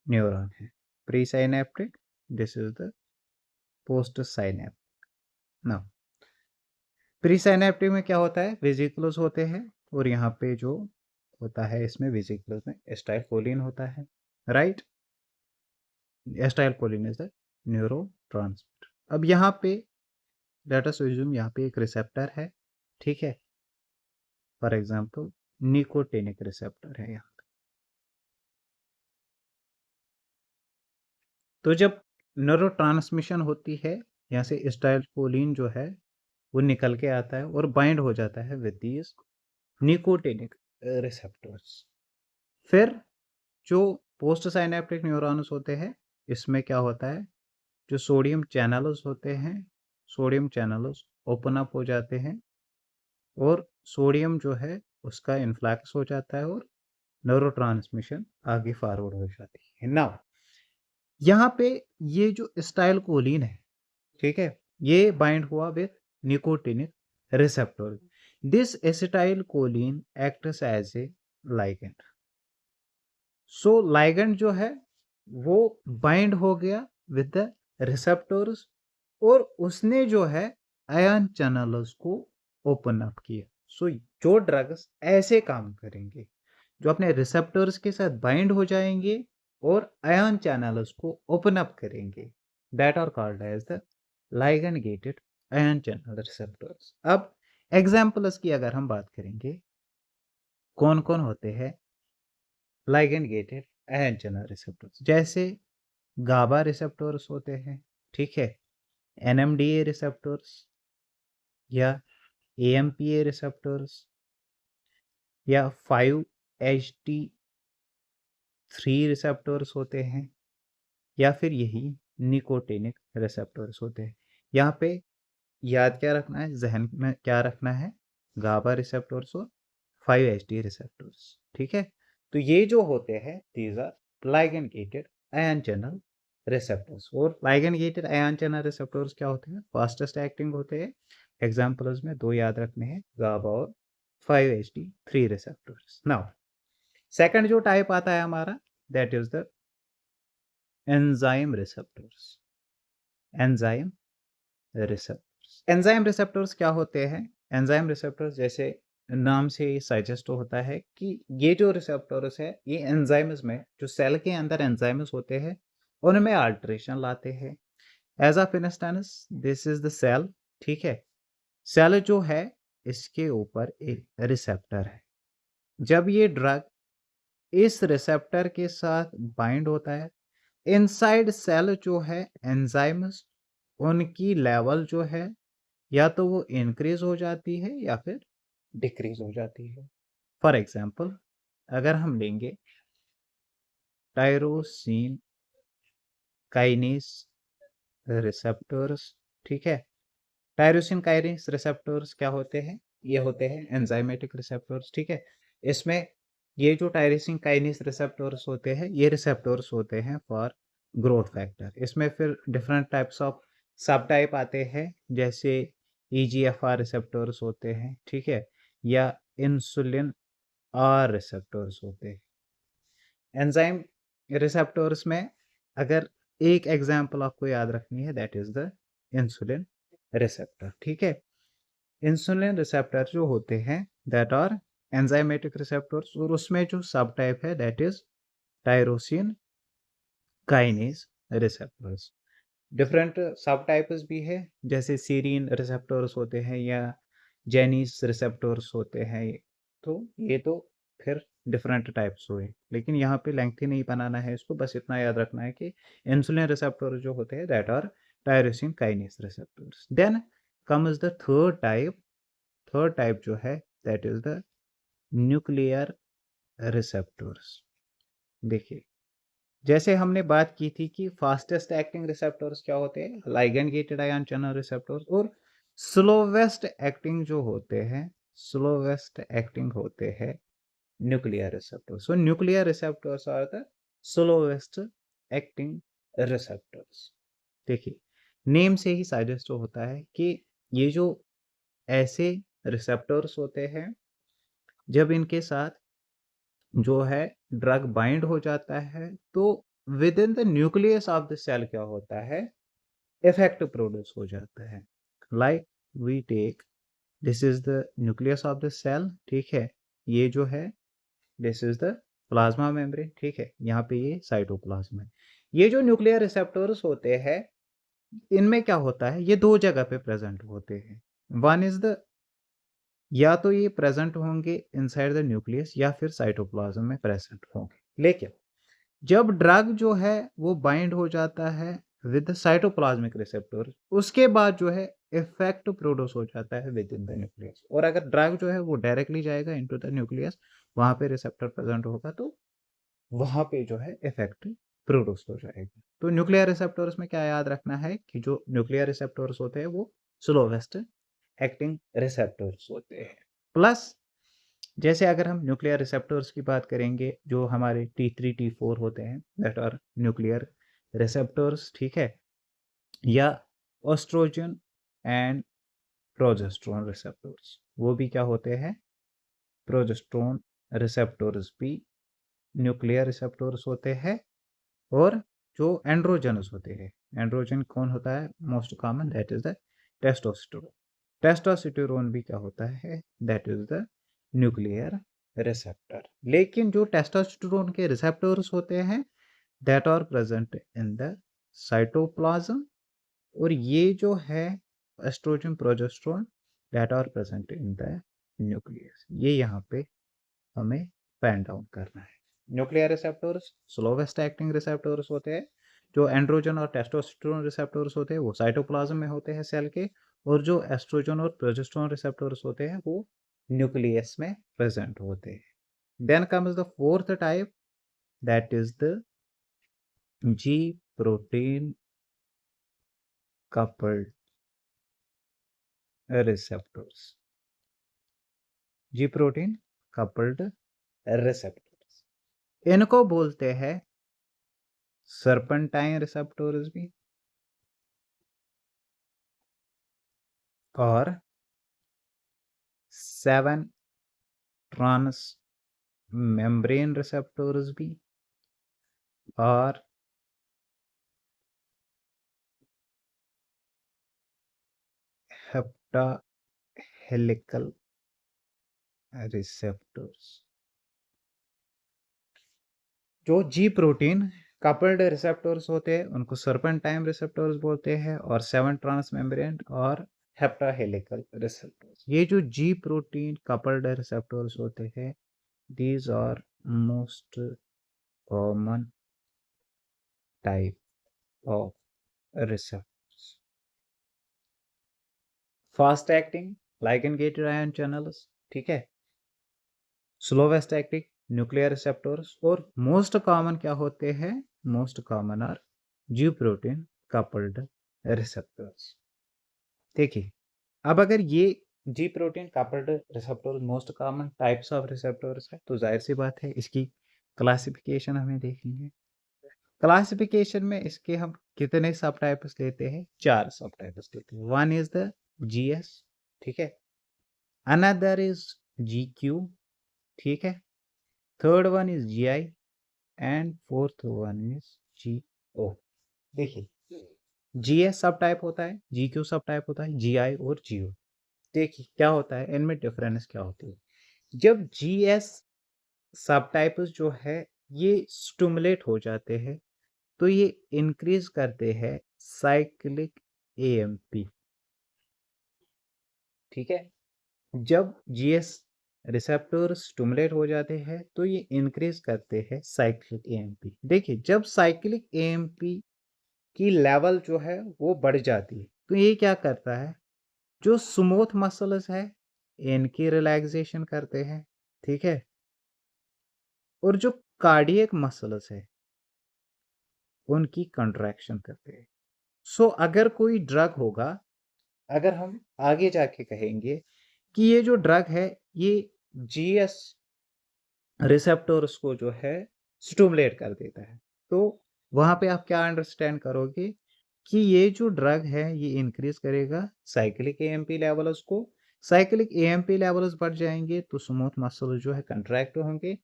न्यूरॉन है। Pre synaptic, this is the post synaptic. Now pre synaptic में क्या होता है? वेसिकल्स होते हैं और यहाँ पे जो होता है इसमें वेसिकल्स में एसिटाइलकोलिन होता है, right. Acetylcholine is the neurotransmitter. अब यहाँ पे लेट अस अज्यूम यहाँ पे एक रिसेप्टर है, ठीक है। फॉर एग्जांपल निकोटिनिक रिसेप्टर है यहाँ पे। तो जब न्यूरोट्रांसमिशन होती है यहाँ से एसिटाइलकोलिन जो है वो निकल के आता है और बाइंड हो जाता है विद दीज निकोटिनिक रिसेप्टर्स। फिर जो पोस्ट साइनेप्टिक न्यूरॉन्स होते हैं इसमें क्या होता है, जो सोडियम चैनल्स होते हैं, सोडियम चैनल्स ओपन अप हो जाते हैं और सोडियम जो है उसका इन्फ्लक्स हो जाता है और न्यूरोट्रांसमिशन आगे फॉरवर्ड हो जाती है। नाउ यहाँ पे ये जो एसिटाइलकोलिन है, ठीक है, ये बाइंड हुआ with nicotinic receptor. This acetylcholine acts as a ligand. So ligand जो है वो बाइंड हो गया विद द रिसेप्टर्स और उसने जो है आयन चैनल्स को ओपन अप किया। सो जो ड्रग्स ऐसे काम करेंगे, जो अपने रिसेप्टर्स के साथ बाइंड हो जाएंगे और आयन चैनल्स को ओपन अप करेंगे, that are called as the ligand gated ion channel receptors। अब एग्जाम्पल्स की अगर हम बात करेंगे, कौन कौन होते हैं ligand gated ion channel receptors? जैसे गाबा रिसेप्टर्स होते हैं, ठीक है, NMDA रिसेप्टर्स या AMPA रिसेप्टर्स या 5HT3 रिसेप्टर्स होते हैं या फिर यही निकोटिनिक रिसेप्टर्स होते हैं। यहाँ पे याद क्या रखना है, जहन में क्या रखना है, गाबा रिसेप्टर्स और 5HT रिसेप्टर्स, ठीक है। तो ये जो होते हैं these are ligand gated ion channel receptors. और ligand gated ion channel receptors क्या होते हैं? फास्टेस्ट एक्टिंग होते हैं। एग्जाम्पल्स में दो याद रखने हैं, गाबा और 5HT3 रिसेप्टर्स। नाउ सेकंड जो टाइप आता है हमारा that is the enzyme receptors. Enzyme receptors, enzyme receptors क्या होते हैं? एंजाइम रिसेप्टर्स जैसे नाम से सजेस्ट होता है कि ये जो रिसेप्टर्स है ये एंजाइम्स में, जो सेल के अंदर एंजाइम्स होते हैं उनमें अल्टरेशन लाते हैं। As of instance this is the cell, ठीक है। सेल जो है इसके ऊपर एक रिसेप्टर है। जब ये ड्रग इस रिसेप्टर के साथ बाइंड होता है, इनसाइड सेल जो है एंजाइम्स उनकी लेवल जो है या तो वो इंक्रीज हो जाती है या फिर डिक्रीज हो जाती है। फॉर एग्जाम्पल अगर हम लेंगे टायरोसिन काइनेस रिसेप्टर्स, ठीक है। टायरोसिन काइनेस रिसेप्टर्स क्या होते हैं? ये होते हैं एंजाइमेटिक रिसेप्टर्स, ठीक है। इसमें ये जो टायरोसिन काइनेस रिसेप्टर्स होते हैं, ये रिसेप्टर्स होते हैं फॉर ग्रोथ फैक्टर। इसमें फिर डिफरेंट टाइप्स ऑफ सब टाइप आते हैं, जैसे ईजीएफआर रिसेप्टर्स होते हैं, ठीक है, या इंसुलिन आर रिसेप्टर्स होते हैं। एंजाइम रिसेप्टर्स में अगर एक एग्जांपल आपको याद रखनी है, that is the insulin receptor, ठीक है। इंसुलिन रिसेप्टर जो होते हैं दैट आर एंजाइमेटिक रिसेप्टर्स, और उसमें जो सब टाइप है that is tyrosine kinase receptors. Different सब टाइप्स भी है, जैसे सीरीन रिसेप्टर्स होते हैं या जेनिस रिसेप्टर्स होते हैं। तो ये तो फिर डिफरेंट टाइप्स हुए, लेकिन यहाँ पे लेंथी नहीं बनाना है इसको, बस इतना याद रखना है कि इंसुलिन रिसेप्टर जो होते हैं that are tyrosine kinase receptors. Then comes the third type. Third type जो है that is the nuclear receptors. देखिए, जैसे हमने बात की थी कि फास्टेस्ट एक्टिंग रिसेप्टर्स क्या होते हैं, ligand gated ion channel receptors, और स्लोवेस्ट एक्टिंग जो होते हैं, स्लोवेस्ट एक्टिंग होते हैं nuclear receptors. So nuclear receptors are the slowest acting receptors. देखिए, नेम से ही सजेस्ट होता है कि ये जो ऐसे रिसेप्टर्स होते हैं, जब इनके साथ जो है ड्रग बाइंड हो जाता है, तो within the nucleus of the cell क्या होता है, इफेक्ट प्रोड्यूस हो जाता है। Like we take, this is the nucleus of the cell, ठीक है। ये जो है this is the plasma membrane, ठीक है। यहाँ पे ये साइटोप्लाज्म है। ये जो न्यूक्लियर रिसेप्टर्स होते हैं, इनमें क्या होता है, ये दो जगह पे प्रेजेंट होते हैं। वन इज द, या तो ये प्रेजेंट होंगे इनसाइड द न्यूक्लियस या फिर साइटोप्लाज्म में प्रेजेंट होंगे। लेकिन जब ड्रग जो है वो बाइंड हो जाता है विद साइटोप्लाज्मिक रिसेप्टर, उसके बाद जो है इफेक्ट प्रोड्यूस हो जाता है विद इन द न्यूक्लियस। और अगर ड्रग जो है वो डायरेक्टली जाएगा इनटू द न्यूक्लियस, वहां पे रिसेप्टर प्रेजेंट होगा, तो वहां पे जो है इफेक्ट प्रोड्यूस हो जाएगा। तो न्यूक्लियर रिसेप्टर्स में क्या याद रखना है कि जो न्यूक्लियर रिसेप्टर्स होते हैं वो स्लोवेस्ट एक्टिंग रिसेप्टर्स होते हैं। प्लस जैसे अगर हम न्यूक्लियर रिसेप्टर्स की बात करेंगे, जो हमारे T3 T4 होते हैं दैट आर न्यूक्लियर रिसेप्टर्स, ठीक है, या ऑस्ट्रोजन एंड प्रोजेस्टेरोन रिसेप्टर्स, वो भी क्या होते हैं, प्रोजेस्टेरोन रिसेप्टर्स भी न्यूक्लियर रिसेप्टर्स होते हैं। और जो एंड्रोजनस होते हैं, एंड्रोजन कौन होता है, most common, that is the testosterone. Testosterone भी क्या होता है, that is the nuclear receptor. लेकिन जो टेस्टोस्टेरोन के रिसेप्टर्स होते हैं that are present in the cytoplasm, और ये जो है oestrogen progesterone that are present in the nucleus. ये यहाँ पे हमें पेन डाउन करना है। Nuclear receptors slowest acting receptors होते हैं। जो एंड्रोजन और टेस्टोस्टेरोन रिसेप्टर्स होते हैं वो साइटोप्लाज्म में होते हैं सेल के, और जो एस्ट्रोजन और प्रोजेस्टेरोन रिसेप्टर्स होते हैं वो न्यूक्लियस में प्रेजेंट होते हैं। Then comes the fourth type, that is the G protein coupled receptors. G protein coupled receptors, इनको बोलते हैं सर्पेंटाइन रिसेप्टर्स भी, और 7 ट्रांस मेम्ब्रेन रिसेप्टर्स भी, और हेप्टा हेलिकल रिसेप्टर्स। जो जी प्रोटीन कपल्ड रिसेप्टर्स होते हैं उनको सर्पेंटाइन रिसेप्टर्स बोलते हैं, और 7 ट्रांस मेम्ब्रेन और हेप्टा हेलिकल रिसेप्टर्स। ये जो जी प्रोटीन कपल्ड रिसेप्टर्स होते हैं, these are most common type of receptors. Fast acting ligand gated ion channels, ठीक है। स्लोवेस्ट एक्टिंग न्यूक्लियर रिसेप्टर्स, और मोस्ट कॉमन क्या होते हैं? Most common R G protein coupled receptors. देखिए, अब अगर ये जी protein coupled receptors most common types of receptors है, तो जाहिर सी बात है इसकी क्लासिफिकेशन हमें देखनी है। क्लासिफिकेशन में इसके हम कितने सब टाइप्स लेते हैं? 4 सब टाइप्स लेते हैं। वन इज द जीएस, ठीक है, अनदर इज जीक्यू, ठीक है, third one is GI, and fourth one is GO. देखिए, जीएस सब टाइप होता है, जीक्यू सब टाइप होता है, जीआई और जीओ। देखिए क्या होता है इनमें, डिफरेंस क्या होती है? जब जीएस सब टाइप्स जो है ये स्टिमुलेट हो जाते हैं, तो ये इंक्रीज करते हैं साइक्लिक एएमपी, ठीक है। जब जीएस रिसेप्टर स्टिमुलेट हो जाते हैं तो ये इंक्रीज करते हैं साइक्लिक एएमपी। देखिए, जब साइक्लिक एएमपी की लेवल जो है वो बढ़ जाती है, तो ये क्या करता है? जो स्मूथ मसल्स है इनकी रिलैक्सेशन करते हैं, ठीक है, और जो कार्डियक मसल्स है उनकी कंट्रैक्शन करते हैं। सो अगर कोई ड्रग होगा, अगर हम आगे जाके कहेंगे कि ये जो ड्रग है ये जीएस रिसेप्टर्स को जो है स्टिमुलेट कर देता है, तो वहां पे आप क्या अंडरस्टैंड करोगे कि ये जो ड्रग है ये इंक्रीज करेगा साइक्लिक एएमपी लेवल्स को। साइक्लिक एएमपी लेवल्स बढ़ जाएंगे तो स्मूथ मसल जो है कंट्रैक्ट होंगे,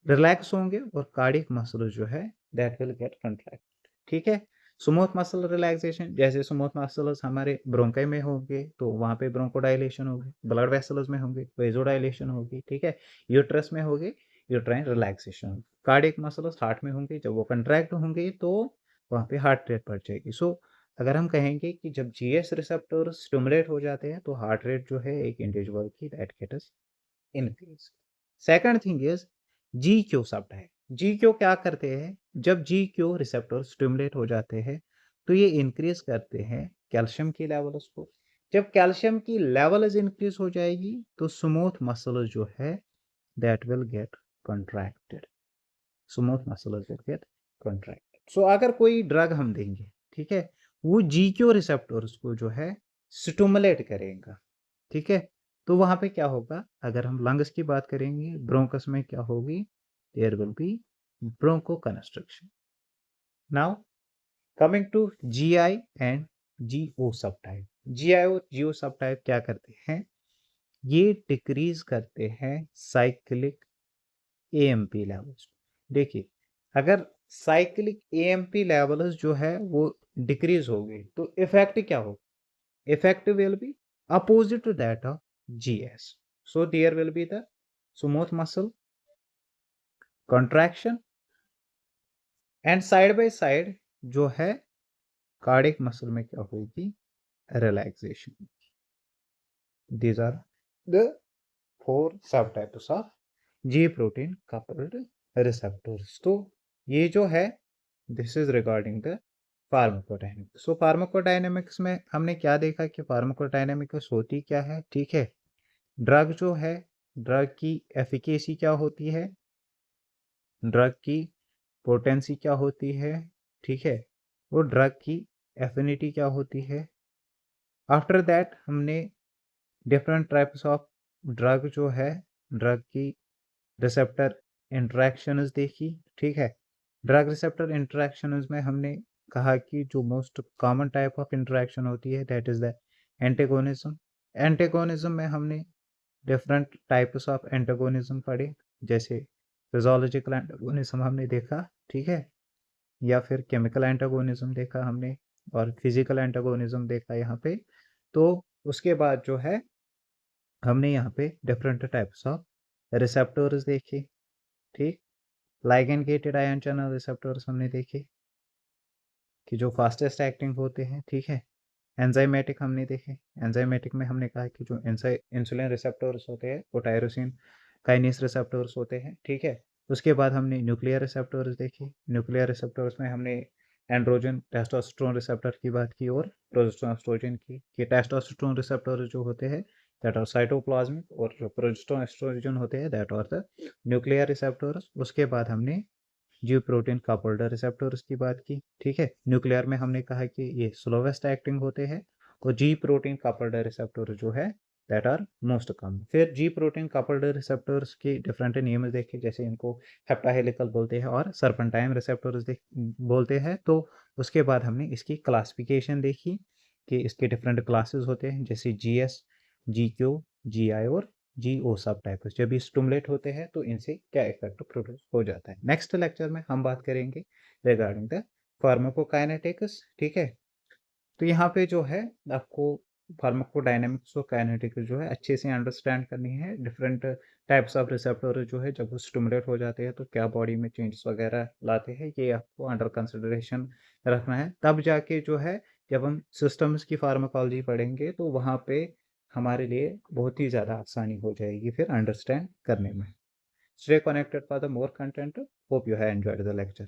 रिलैक्स होंगे, और कार्डियक मसल जो है दैट विल गेट कंट्रैक्ट, ठीक है। स्मूथ मसल रिलैक्सेशन, जैसे स्मूथ मसल्स हमारे ब्रोंकाई में होंगे तो वहां पे ब्रोंकोडाइलेशन होगी, ब्लड वेसल्स में होंगे वेजोडाइलेशन होगी, ठीक है। यूट्रस में होगी यूट्राइन रिलैक्सेशन होगी। कार्डियक मसल्स हार्ट में होंगे, जब वो कंट्रैक्ट होंगे तो वहां पे हार्ट रेट बढ़ जाएगी। सो अगर हम कहेंगे कि जब जीएस रिसेप्टर स्टिमुलेट हो जाते हैं तो हार्ट रेट जो है एक इंडिविजुअल की that gets increase. Second thing is G q subtype. G q क्या करते हैं? जब जी क्यू रिसेप्टर स्टिमुलेट हो जाते हैं तो ये इंक्रीज करते हैं कैल्शियम की लेवल्स को। जब कैल्शियम की लेवल्स इंक्रीज हो जाएगी तो स्मूथ मसल जो है that will get contracted, smooth muscle will get contracted. So अगर कोई ड्रग हम देंगे, ठीक है, वो जी क्यू रिसेप्टर्स को जो है स्टिमुलेट करेगा, ठीक है, तो वहां पे क्या होगा? अगर हम लंग्स की बात करेंगे, ब्रोंकस में क्या होगी? There will be bronchoconstriction. Now coming to GI and GO sub type. GI और जीओ सब टाइप क्या करते हैं? ये डिक्रीज करते हैं साइक्लिक एएमपी लेवल्स। देखिए, अगर साइक्लिक एएमपी लेवल्स जो है वो डिक्रीज हो गई तो इफेक्ट क्या होगा? effect will be opposite to that of GS. So there will be the smooth muscle contraction and side by side जो है कार्डियक मसल में क्या होगी? Relaxation. These are the 4 subtypes of G protein coupled receptors. तो ये जो है this is regarding the pharmacodynamics. So pharmacodynamics में हमने क्या देखा कि फार्माकोडायनेमिक्स होती क्या है, ठीक है। ड्रग जो है, ड्रग की एफिकेसी क्या होती है, ड्रग की पोटेंसी क्या होती है, ठीक है, और ड्रग की एफिनिटी क्या होती है। आफ्टर दैट हमने डिफरेंट टाइप्स ऑफ ड्रग जो है, ड्रग की रिसेप्टर इंटरेक्शंस देखी, ठीक है। ड्रग रिसेप्टर इंटरेक्शंस में हमने कहा कि जो most common type of interaction होती है that is the antagonism. Antagonism में हमने डिफरेंट टाइप्स ऑफ एंटागोनिज्म पढ़े, जैसे फिजियोलॉजिकल एंटागोनिज्म हमने देखा, ठीक है, या फिर केमिकल एंटागोनिज्म देखा हमने, और फिजिकल एंटागोनिज्म देखा यहाँ पे। तो उसके बाद जो है हमने यहाँ पे डिफरेंट टाइप्स ऑफ रिसेप्टर्स देखे, ठीक। Ligand gated ion channel receptors हमने देखे कि जो फास्टेस्ट एक्टिंग होते हैं, ठीक है। एंजाइमेटिक हमने देखे, एंजाइमेटिक में हमने कहा कि जो इंसुलिन रिसेप्टर्स होते हैं वो टायरोसिन काइनेस रिसेप्टर्स होते हैं, ठीक है। उसके बाद हमने न्यूक्लियर रिसेप्टर्स देखे, न्यूक्लियर रिसेप्टर्स में हमने एंड्रोजन टेस्टोस्टेरोन रिसेप्टर की बात की और प्रोजेस्टेरोन की, कि टेस्टोस्टेरोन रिसेप्टर्स जो होते हैं दैट आर साइटोप्लाज्मिक, और जो प्रोजेस्टेरोन एस्ट्रोजन होते हैं that are the nuclear receptors. उसके बाद हमने जी प्रोटीन कपल्ड रिसेप्टर्स की बात की। ठीक है, न्यूक्लियर में हमने कहा कि ये स्लोवेस्ट एक्टिंग होते हैं, तो जी प्रोटीन कपल्ड रिसेप्टर जो है दैट आर मोस्ट कॉमन। फिर जी प्रोटीन कपल्ड रिसेप्टर्स की डिफरेंट नेम्स देखे, जैसे इनको हेप्टाहेलिकल बोलते हैं और सर्पेंटाइन रिसेप्टर्स बोलते हैं। तो उसके बाद हमने इसकी क्लासिफिकेशन देखी कि इसके डिफरेंट क्लासेस होते हैं, जैसे जी एस, जी क्यू, जी आई और जी ओ सब टाइप। जब ये स्टुमुलेट होते हैं तो इनसे क्या इफेक्ट प्रोड्यूस हो जाता है। नेक्स्ट लेक्चर में हम बात करेंगे रिगार्डिंग द फार्माकोकाइनेटिक्स। ठीक है, तो यहाँ पे जो है आपको फार्माकोडायनेमिक्स और काइनेटिक्स जो है अच्छे से अंडरस्टैंड करनी है। डिफरेंट टाइप्स ऑफ रिसेप्टर जो है जब वो स्टिमुलेट हो जाते हैं तो क्या बॉडी में चेंजेस वगैरह लाते हैं, ये आपको अंडर कंसिडरेशन रखना है। तब जाके जो है जब हम सिस्टम्स की फार्माकोलॉजी पढ़ेंगे तो वहाँ पे हमारे लिए बहुत ही ज़्यादा आसानी हो जाएगी फिर अंडरस्टैंड करने में। Stay connected for the more content. Hope you have enjoyed the lecture.